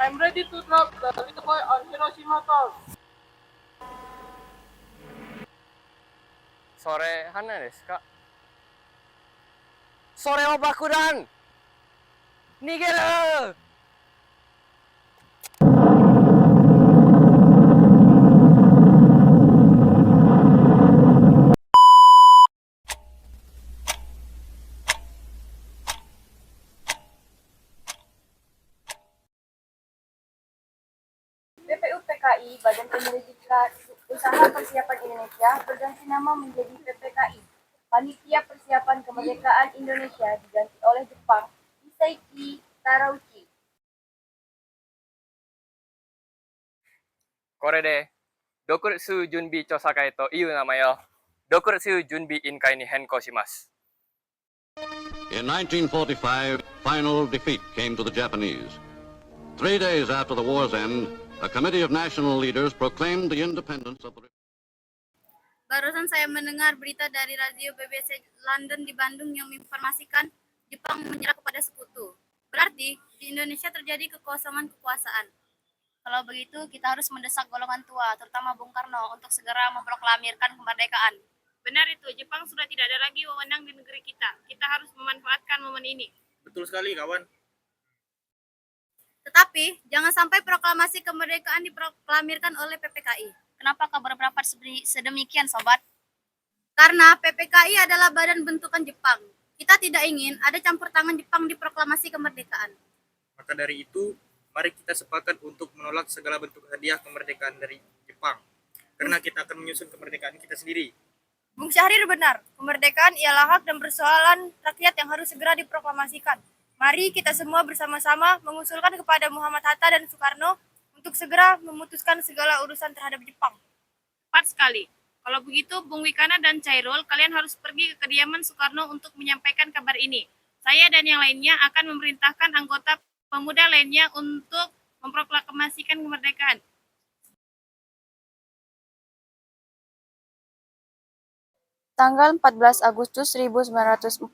I'm ready to drop the little boy on Hiroshima Town. それ、花ですか？それは爆弾！逃げる！ BPUPKI, Badan Penyelidikan Usaha Persiapan Indonesia, berganti nama menjadi PPKI. Panitia Persiapan Kemerdekaan Indonesia diganti oleh Jepang, Hisaiki Tarauchi. これで、独立準備調査会という名前を独立準備委員会に変更します。In 1945, final defeat came to the Japanese. 3 days after the war's end, a committee of national leaders proclaimed the independence of the... Barusan saya mendengar berita dari radio BBC London di Bandung yang menginformasikan Jepang menyerah kepada sekutu. Berarti di Indonesia terjadi kekosongan kekuasaan. Kalau begitu, kita harus mendesak golongan tua, terutama Bung Karno, untuk segera memproklamirkan kemerdekaan. Benar itu, Jepang sudah tidak ada lagi wewenang di negeri kita. Kita harus memanfaatkan momen ini. Betul sekali, kawan. Tetapi, jangan sampai proklamasi kemerdekaan diproklamirkan oleh PPKI. Kenapa kabar berpendapat sedemikian, Sobat? Karena PPKI adalah badan bentukan Jepang. Kita tidak ingin ada campur tangan Jepang di proklamasi kemerdekaan. Maka dari itu, mari kita sepakat untuk menolak segala bentuk hadiah kemerdekaan dari Jepang. Karena kita akan menyusun kemerdekaan kita sendiri. Bung Syahrir benar, kemerdekaan ialah hak dan persoalan rakyat yang harus segera diproklamasikan. Mari kita semua bersama-sama mengusulkan kepada Muhammad Hatta dan Soekarno untuk segera memutuskan segala urusan terhadap Jepang. Tepat sekali. Kalau begitu, Bung Wikana dan Cairul, kalian harus pergi ke kediaman Soekarno untuk menyampaikan kabar ini. Saya dan yang lainnya akan memerintahkan anggota pemuda lainnya untuk memproklamasikan kemerdekaan. Tanggal 14 Agustus 1945,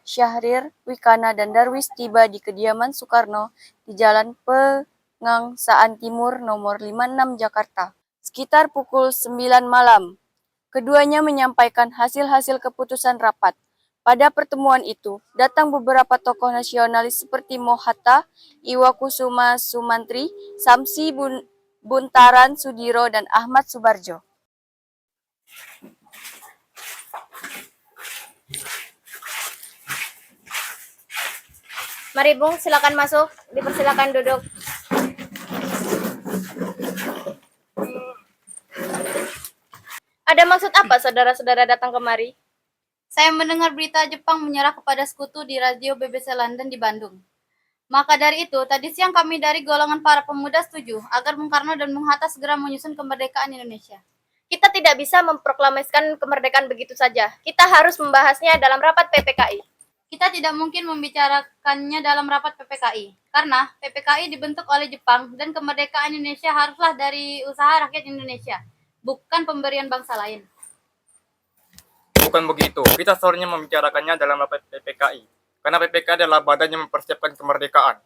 Syahrir, Wikana, dan Darwis tiba di kediaman Soekarno di Jalan Pengangsaan Timur nomor 56 Jakarta, sekitar pukul 9 malam. Keduanya menyampaikan hasil-hasil keputusan rapat. Pada pertemuan itu, datang beberapa tokoh nasionalis seperti Mohatta, Iwakusuma Sumantri, Samsi Buntaran Sudiro, dan Ahmad Subarjo. Mari Bung, silakan masuk. Dipersilakan duduk. Ada maksud apa saudara-saudara datang kemari? Saya mendengar berita Jepang menyerah kepada sekutu di radio BBC London di Bandung. Maka dari itu, tadi siang kami dari golongan para pemuda setuju agar Bung Karno dan Bung Hatta segera menyusun kemerdekaan Indonesia. Kita tidak bisa memproklamasikan kemerdekaan begitu saja. Kita harus membahasnya dalam rapat PPKI. Kita tidak mungkin membicarakannya dalam rapat PPKI, karena PPKI dibentuk oleh Jepang dan kemerdekaan Indonesia haruslah dari usaha rakyat Indonesia, bukan pemberian bangsa lain. Bukan begitu, kita seharusnya membicarakannya dalam rapat PPKI. Karena PPKI adalah badan yang mempersiapkan kemerdekaan.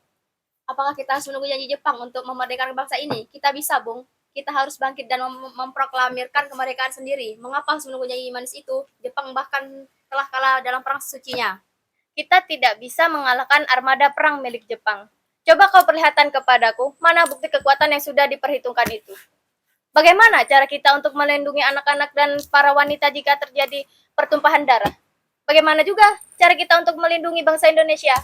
Apakah kita harus menunggu janji Jepang untuk memerdekakan bangsa ini? Kita bisa, Bung. Kita harus bangkit dan memproklamirkan kemerdekaan sendiri. Mengapa harus menunggu janji manis itu? Jepang bahkan telah kalah dalam perang sucinya. Kita tidak bisa mengalahkan armada perang milik Jepang. Coba kau perlihatkan kepadaku, mana bukti kekuatan yang sudah diperhitungkan itu. Bagaimana cara kita untuk melindungi anak-anak dan para wanita jika terjadi pertumpahan darah? Bagaimana juga cara kita untuk melindungi bangsa Indonesia?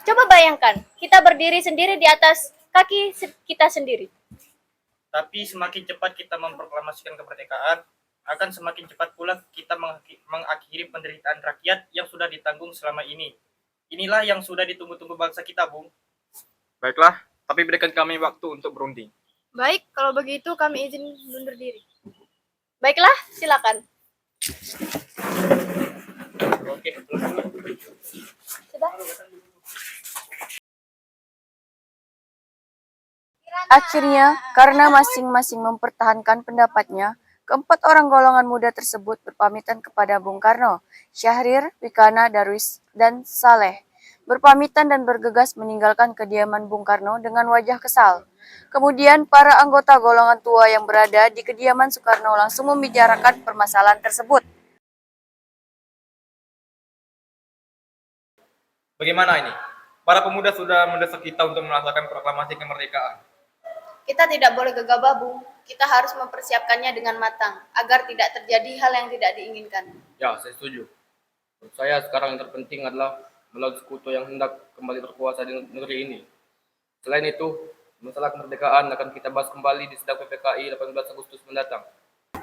Coba bayangkan, kita berdiri sendiri di atas kaki kita sendiri. Tapi semakin cepat kita memproklamasikan kemerdekaan, akan semakin cepat pula kita mengakhiri penderitaan rakyat yang sudah ditanggung selama ini. Inilah yang sudah ditunggu-tunggu bangsa kita, Bung. Baiklah, tapi berikan kami waktu untuk berunding. Baik, kalau begitu kami izin mundur diri. Baiklah, silakan. Oke, Sudah. Akhirnya, karena masing-masing mempertahankan pendapatnya, keempat orang golongan muda tersebut berpamitan kepada Bung Karno, Syahrir, Wikana, Darwis, dan Saleh. berpamitan dan bergegas meninggalkan kediaman Bung Karno dengan wajah kesal. Kemudian para anggota golongan tua yang berada di kediaman Soekarno langsung membicarakan permasalahan tersebut. Bagaimana ini? Para pemuda sudah mendesak kita untuk melaksanakan proklamasi kemerdekaan. Kita tidak boleh gegabah, Bung. Kita harus mempersiapkannya dengan matang, agar tidak terjadi hal yang tidak diinginkan. Ya, saya setuju. Menurut saya sekarang yang terpenting adalah melawan sekutu yang hendak kembali berkuasa di negeri ini. Selain itu, masalah kemerdekaan akan kita bahas kembali di sidang PPKI 18 Agustus mendatang.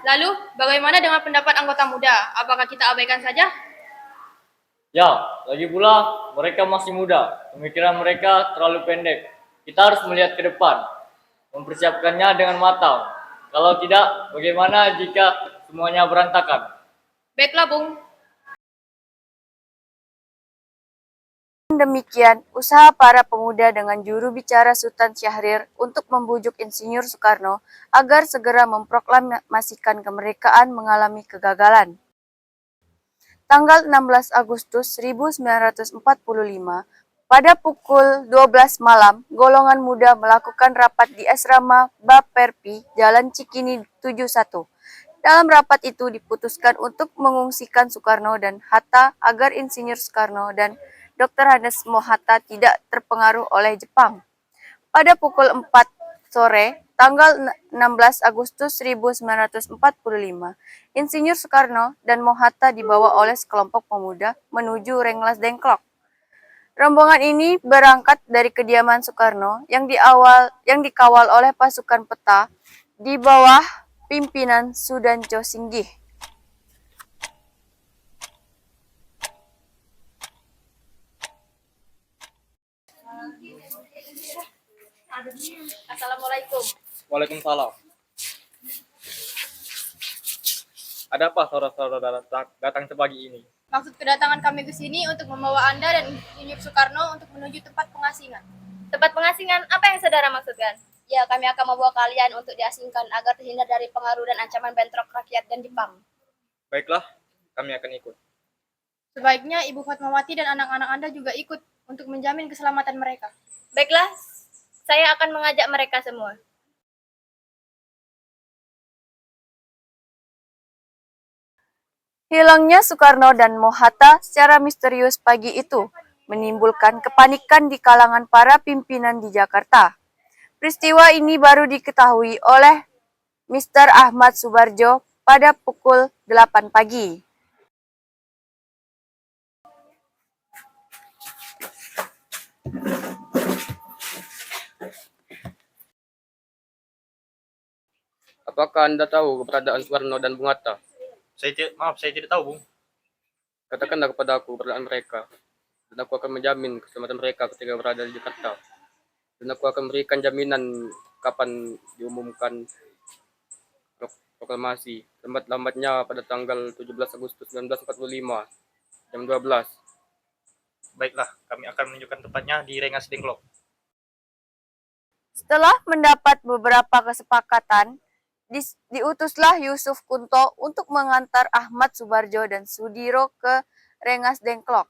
Lalu, bagaimana dengan pendapat anggota muda? Apakah kita abaikan saja? Ya, lagi pula mereka masih muda. Pemikiran mereka terlalu pendek. Kita harus melihat ke depan, mempersiapkannya dengan matang. Kalau tidak, bagaimana jika semuanya berantakan? Baiklah, Bung. Demikian, usaha para pemuda dengan juru bicara Sultan Syahrir untuk membujuk Insinyur Soekarno agar segera memproklamasikan kemerdekaan mengalami kegagalan. Tanggal 16 Agustus 1945, pada pukul 12 malam, golongan muda melakukan rapat di asrama Baperpi, Jalan Cikini 71. Dalam rapat itu diputuskan untuk mengungsikan Soekarno dan Hatta agar Insinyur Soekarno dan Dr. Hannes Mohatta tidak terpengaruh oleh Jepang. Pada pukul 4 sore, tanggal 16 Agustus 1945, Insinyur Soekarno dan Mohatta dibawa oleh sekelompok pemuda menuju Rengas Dengklok. Rombongan ini berangkat dari kediaman Soekarno yang dikawal oleh pasukan peta di bawah pimpinan Sudanco Singgih. Assalamualaikum. Waalaikumsalam. Ada apa saudara-saudara datang sepagi ini? Maksud kedatangan kami ke sini untuk membawa Anda dan Insinyur Soekarno untuk menuju tempat pengasingan. Tempat pengasingan, apa yang saudara maksudkan? Ya, kami akan membawa kalian untuk diasingkan agar terhindar dari pengaruh dan ancaman bentrok rakyat dan Jepang. Baiklah, kami akan ikut. Sebaiknya Ibu Fatmawati dan anak-anak Anda juga ikut untuk menjamin keselamatan mereka. Baiklah, saya akan mengajak mereka semua. Hilangnya Soekarno dan Mohatta secara misterius pagi itu menimbulkan kepanikan di kalangan para pimpinan di Jakarta. Peristiwa ini baru diketahui oleh Mr. Ahmad Subarjo pada pukul 8 pagi. Apakah Anda tahu keberadaan Soekarno dan Bung Hatta? Saya tidak tahu, Bung. Katakanlah kepada aku keberadaan mereka, dan aku akan menjamin keselamatan mereka ketika berada di Jakarta. Dan aku akan memberikan jaminan kapan diumumkan proklamasi. Lambat-lambatnya pada tanggal 17 Agustus 1945, jam 12. Baiklah, kami akan menunjukkan tempatnya di Rengas Dengklok. Setelah mendapat beberapa kesepakatan, diutuslah Yusuf Kunto untuk mengantar Ahmad Subarjo dan Sudiro ke Rengas Dengklok.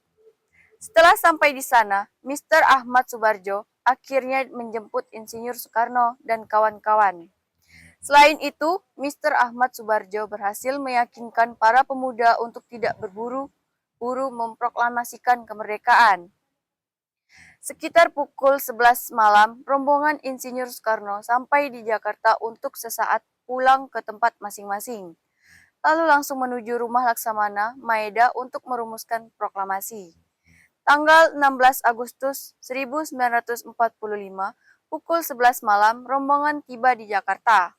Setelah sampai di sana, Mr. Ahmad Subarjo akhirnya menjemput Insinyur Soekarno dan kawan-kawan. Selain itu, Mr. Ahmad Subarjo berhasil meyakinkan para pemuda untuk tidak berburu-buru memproklamasikan kemerdekaan. Sekitar pukul 11 malam, rombongan Insinyur Soekarno sampai di Jakarta untuk sesaat pulang ke tempat masing-masing. Lalu langsung menuju rumah Laksamana Maeda untuk merumuskan proklamasi. Tanggal 16 Agustus 1945, pukul 11 malam, rombongan tiba di Jakarta.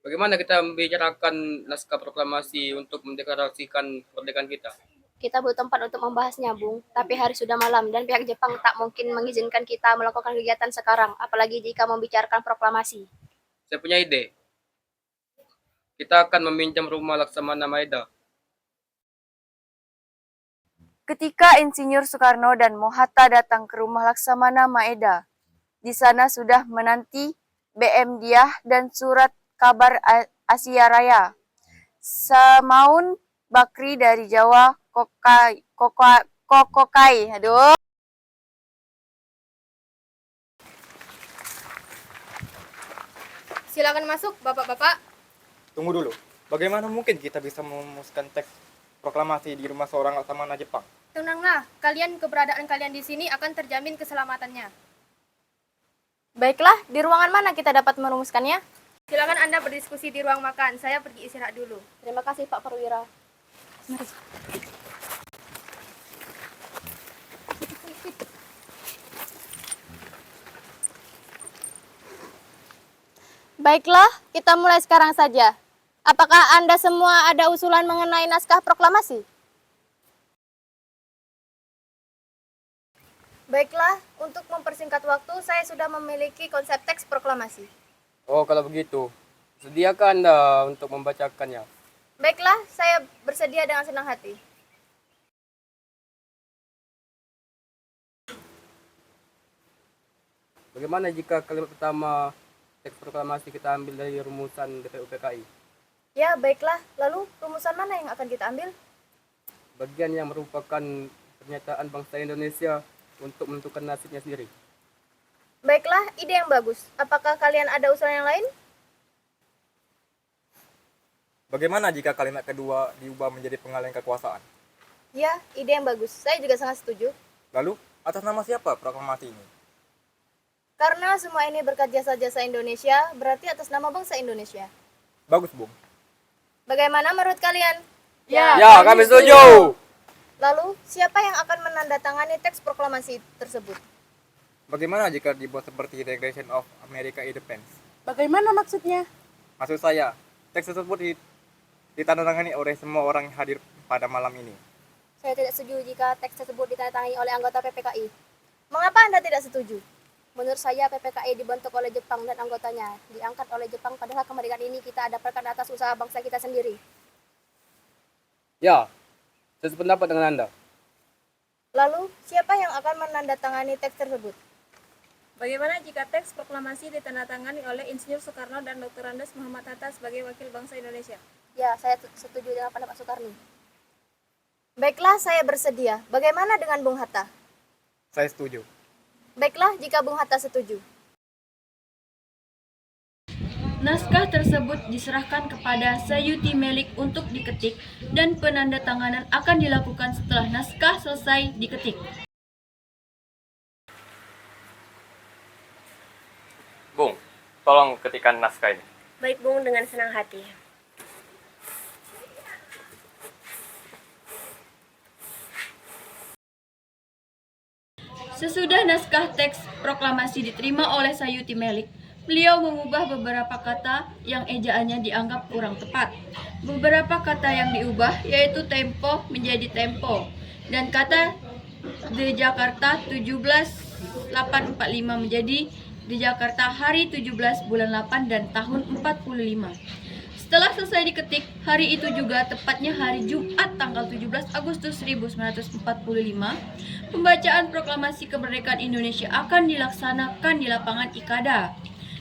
Bagaimana kita membicarakan naskah proklamasi untuk mendeklarasikan kemerdekaan kita? Kita butuh tempat untuk membahasnya, Bung. Tapi hari sudah malam dan pihak Jepang tak mungkin mengizinkan kita melakukan kegiatan sekarang, apalagi jika membicarakan proklamasi. Saya punya ide. Kita akan meminjam rumah Laksamana Maeda. Ketika Insinyur Soekarno dan Mohatta datang ke rumah Laksamana Maeda, di sana sudah menanti BM Diah dan surat kabar Asia Raya. Semaun Bakri dari Jawa, Kokokai. Aduh. Silakan masuk, Bapak-bapak. Tunggu dulu. Bagaimana mungkin kita bisa merumuskan teks proklamasi di rumah seorang laksamana Jepang? Tenanglah, keberadaan kalian di sini akan terjamin keselamatannya. Baiklah, di ruangan mana kita dapat merumuskannya? Silakan Anda berdiskusi di ruang makan. Saya pergi istirahat dulu. Terima kasih, Pak Perwira. Mari. Baiklah, kita mulai sekarang saja. Apakah Anda semua ada usulan mengenai naskah proklamasi? Baiklah, untuk mempersingkat waktu, saya sudah memiliki konsep teks proklamasi. Oh, kalau begitu, sediakan Anda untuk membacakannya. Baiklah, saya bersedia dengan senang hati. Bagaimana jika kalimat pertama teks proklamasi kita ambil dari rumusan DPU PKI? Ya, baiklah. Lalu, rumusan mana yang akan kita ambil? Bagian yang merupakan pernyataan bangsa Indonesia untuk menentukan nasibnya sendiri. Baiklah, ide yang bagus. Apakah kalian ada usulan yang lain? Bagaimana jika kalimat kedua diubah menjadi pengalihan kekuasaan? Ya, ide yang bagus. Saya juga sangat setuju. Lalu, atas nama siapa proklamasi ini? Karena semua ini berkat jasa-jasa Indonesia, berarti atas nama bangsa Indonesia. Bagus, Bung. Bagaimana menurut kalian? Ya, kami setuju. Lalu, siapa yang akan menandatangani teks proklamasi tersebut? Bagaimana jika dibuat seperti Declaration of America Independence? Bagaimana maksudnya? Maksud saya, teks tersebut ditandatangani oleh semua orang yang hadir pada malam ini. Saya tidak setuju jika teks tersebut ditandatangani oleh anggota PPKI. Mengapa Anda tidak setuju? Menurut saya, PPKI dibentuk oleh Jepang dan anggotanya diangkat oleh Jepang, padahal kemerdekaan ini kita dapatkan atas usaha bangsa kita sendiri. Ya, saya sependapat dengan Anda. Lalu, siapa yang akan menandatangani teks tersebut? Bagaimana jika teks proklamasi ditandatangani oleh Insinyur Soekarno dan Dr. Andes Muhammad Hatta sebagai wakil bangsa Indonesia? Ya, saya setuju dengan pendapat Soekarno. Baiklah, saya bersedia. Bagaimana dengan Bung Hatta? Saya setuju. Baiklah, jika Bung Hatta setuju. Naskah tersebut diserahkan kepada Sayuti Melik untuk diketik dan penandatanganan akan dilakukan setelah naskah selesai diketik. Bung, tolong ketikkan naskah ini. Baik, Bung, dengan senang hati. Sesudah naskah teks proklamasi diterima oleh Sayuti Melik, beliau mengubah beberapa kata yang ejaannya dianggap kurang tepat. Beberapa kata yang diubah yaitu tempo menjadi tempo dan kata The Jakarta 17845 menjadi The Jakarta hari 17 bulan 8 dan tahun 45. Setelah selesai diketik, hari itu juga tepatnya hari Jumat tanggal 17 Agustus 1945, pembacaan proklamasi kemerdekaan Indonesia akan dilaksanakan di lapangan Ikada.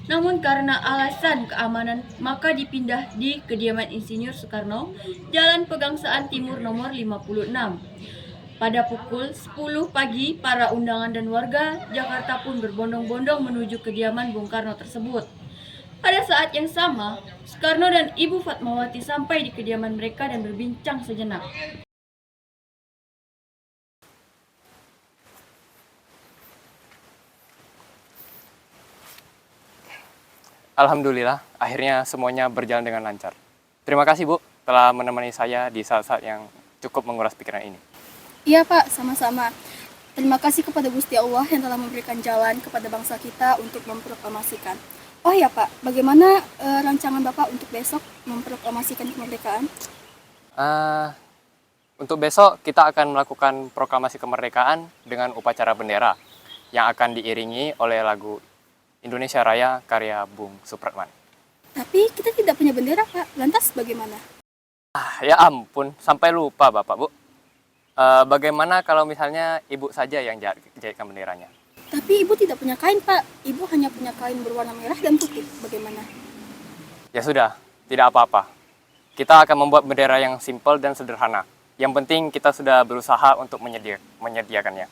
Namun karena alasan keamanan, maka dipindah di kediaman Insinyur Soekarno, Jalan Pegangsaan Timur nomor 56. Pada pukul 10 pagi, para undangan dan warga Jakarta pun berbondong-bondong menuju kediaman Bung Karno tersebut. Pada saat yang sama, Soekarno dan Ibu Fatmawati sampai di kediaman mereka dan berbincang sejenak. Alhamdulillah, akhirnya semuanya berjalan dengan lancar. Terima kasih, Bu, telah menemani saya di saat-saat yang cukup menguras pikiran ini. Iya Pak, sama-sama. Terima kasih kepada Gusti Allah yang telah memberikan jalan kepada bangsa kita untuk memproklamasikan. Oh ya Pak, bagaimana rancangan Bapak untuk besok memproklamasikan kemerdekaan? Untuk besok kita akan melakukan proklamasi kemerdekaan dengan upacara bendera yang akan diiringi oleh lagu Indonesia Raya karya Bung Supratman. Tapi kita tidak punya bendera Pak, lantas bagaimana? Ya ampun, sampai lupa Bapak, Bu. Bagaimana kalau misalnya Ibu saja yang jahitkan benderanya? Tapi Ibu tidak punya kain Pak, Ibu hanya punya kain berwarna merah dan putih, bagaimana? Ya sudah, tidak apa-apa. Kita akan membuat bendera yang simpel dan sederhana. Yang penting kita sudah berusaha untuk menyediakannya.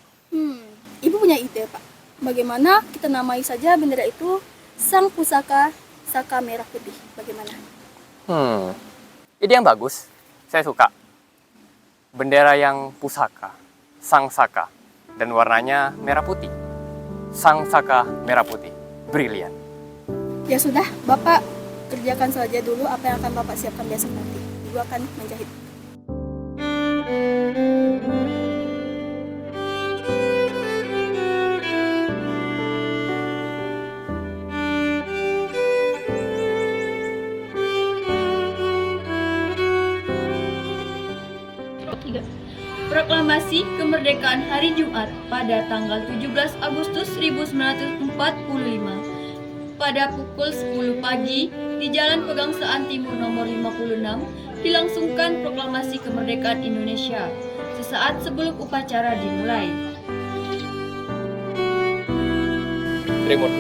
Ibu punya ide, Pak. Bagaimana kita namai saja bendera itu Sang Pusaka Saka Merah Putih? Bagaimana? Ide yang bagus. Saya suka. Bendera yang pusaka, sang saka, dan warnanya merah putih. Sang saka merah putih. Brilian. Ya sudah, Bapak kerjakan saja dulu apa yang akan Bapak siapkan besok nanti. Ibu akan menjahit. Proklamasi Kemerdekaan Hari Jumat pada tanggal 17 Agustus 1945 pada pukul 10 pagi di Jalan Pegangsaan Timur nomor 56 dilangsungkan proklamasi kemerdekaan Indonesia sesaat sebelum upacara dimulai. Tribun,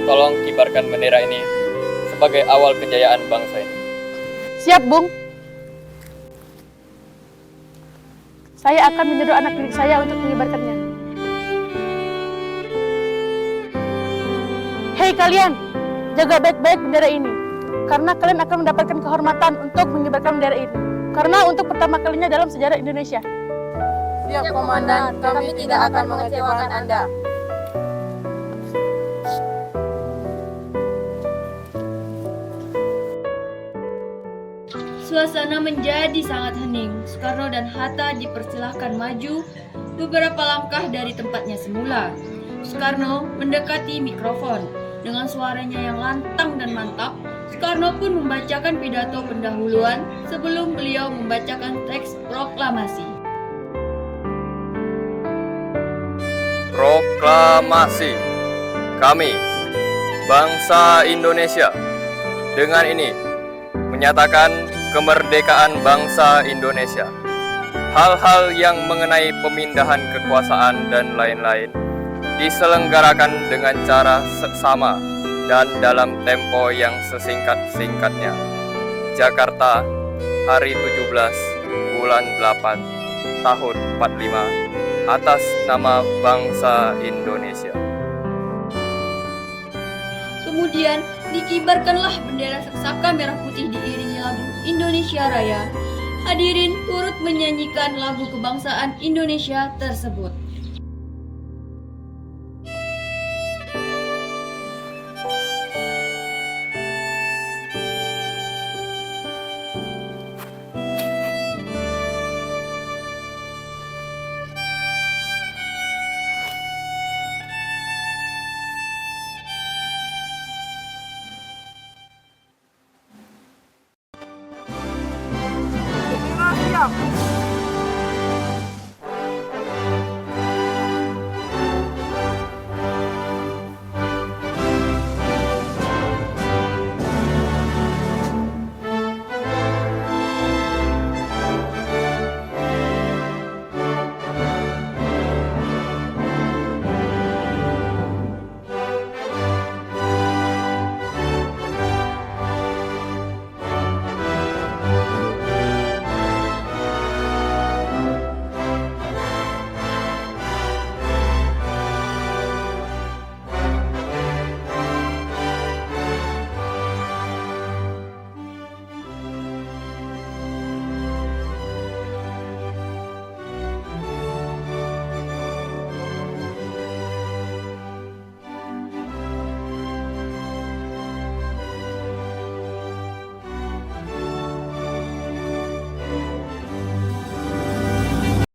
tolong kibarkan bendera ini sebagai awal kejayaan bangsa ini. Siap, Bung. Saya akan menyuruh anak didik saya untuk mengibarkannya. Hei kalian, jaga baik-baik bendera ini. Karena kalian akan mendapatkan kehormatan untuk mengibarkan bendera ini. Karena untuk pertama kalinya dalam sejarah Indonesia. Siap, Komandan. Kami tidak akan mengecewakan Anda. Suasana menjadi sangat hening. Soekarno dan Hatta dipersilahkan maju beberapa langkah dari tempatnya semula. Soekarno mendekati mikrofon. Dengan suaranya yang lantang dan mantap, Soekarno pun membacakan pidato pendahuluan sebelum beliau membacakan teks proklamasi. Proklamasi. Kami, bangsa Indonesia, dengan ini menyatakan kemerdekaan bangsa Indonesia. Hal-hal yang mengenai pemindahan kekuasaan dan lain-lain diselenggarakan dengan cara seksama dan dalam tempo yang sesingkat-singkatnya. Jakarta, hari 17 bulan 8 tahun 45 atas nama bangsa Indonesia. Kemudian dikibarkanlah bendera saksaka merah putih diiringi lagu Indonesia Raya. Hadirin turut menyanyikan lagu kebangsaan Indonesia tersebut. Siap.